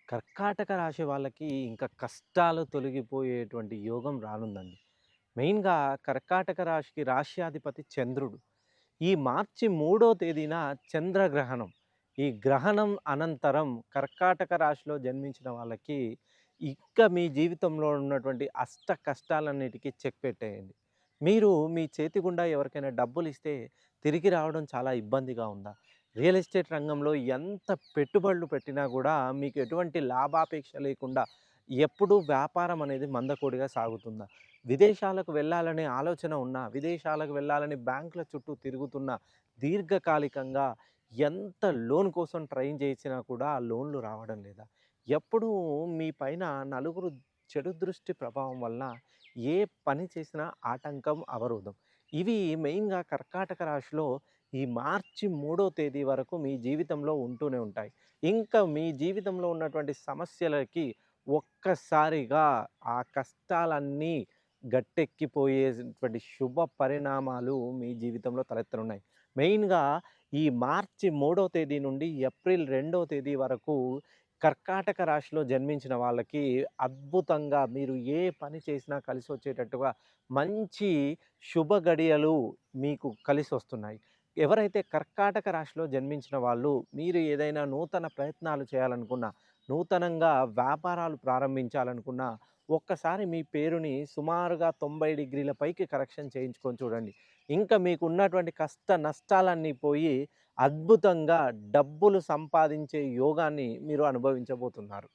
కర్కాటక రాశి వాళ్ళకి ఇంకా కష్టాలు తొలగిపోయేటువంటి యోగం రానుందండి. మెయిన్‌గా కర్కాటక రాశికి రాశ్యాధిపతి చంద్రుడు. ఈ మార్చి 3 తేదీన చంద్రగ్రహణం. ఈ గ్రహణం అనంతరం కర్కాటక రాశిలో జన్మించిన వాళ్ళకి ఇంకా మీ జీవితంలో ఉన్నటువంటి అష్ట కష్టాలన్నిటికీ చెక్ పెట్టేయండి. మీరు మీ చేతి గుండా ఎవరికైనా డబ్బులిస్తే తిరిగి రావడం చాలా ఇబ్బందిగా ఉందా? రియల్ ఎస్టేట్ రంగంలో ఎంత పెట్టుబడులు పెట్టినా గూడా మీకు ఎటువంటి లాభాపేక్ష లేకుండా ఎప్పుడూ వ్యాపారం అనేది మందకొడిగా సాగుతుందా? విదేశాలకు వెళ్ళాలనే ఆలోచన ఉన్నా, విదేశాలకు వెళ్ళాలని బ్యాంకుల చుట్టూ తిరుగుతున్న దీర్ఘకాలికంగా ఎంత లోన్ కోసం ట్రైన్ చేసినా కూడా ఆ లోన్‌లు రావడం లేదా? ఎప్పుడూ మీ పైన నలుగురు చెడు దృష్టి ప్రభావం వలన ఏ పని చేసినా ఆటంకం, అవరోధం. ఇవి మెయిన్‌గా కర్కాటక రాశిలో ఈ మార్చి 3 తేదీ వరకు మీ జీవితంలో ఉంటూనే ఉంటాయి. ఇంకా మీ జీవితంలో ఉన్నటువంటి సమస్యలకి ఒక్కసారిగా ఆ కష్టాలన్నీ గట్టెక్కిపోయేటువంటి శుభ పరిణామాలు మీ జీవితంలో తలెత్తనున్నాయి. మెయిన్‌గా ఈ మార్చి 3 తేదీ నుండి ఏప్రిల్ 2 తేదీ వరకు కర్కాటక రాశిలో జన్మించిన వాళ్ళకి అద్భుతంగా మీరు ఏ పని చేసినా కలిసొచ్చేటట్టుగా మంచి శుభ గడియలు మీకు కలిసొస్తున్నాయి. ఎవరైతే కర్కాటక రాశిలో జన్మించిన వాళ్ళు మీరు ఏదైనా నూతన ప్రయత్నాలు చేయాలనుకున్నా, నూతనంగా వ్యాపారాలు ప్రారంభించాలనుకున్నా, ఒక్కసారి మీ పేరుని సుమారుగా 90 డిగ్రీల పైకి కరెక్షన్ చేయించుకొని చూడండి. ఇంకా మీకున్నటువంటి కష్ట నష్టాలన్నీ పోయి అద్భుతంగా డబ్బులు సంపాదించే యోగాన్ని మీరు అనుభవించబోతున్నారు.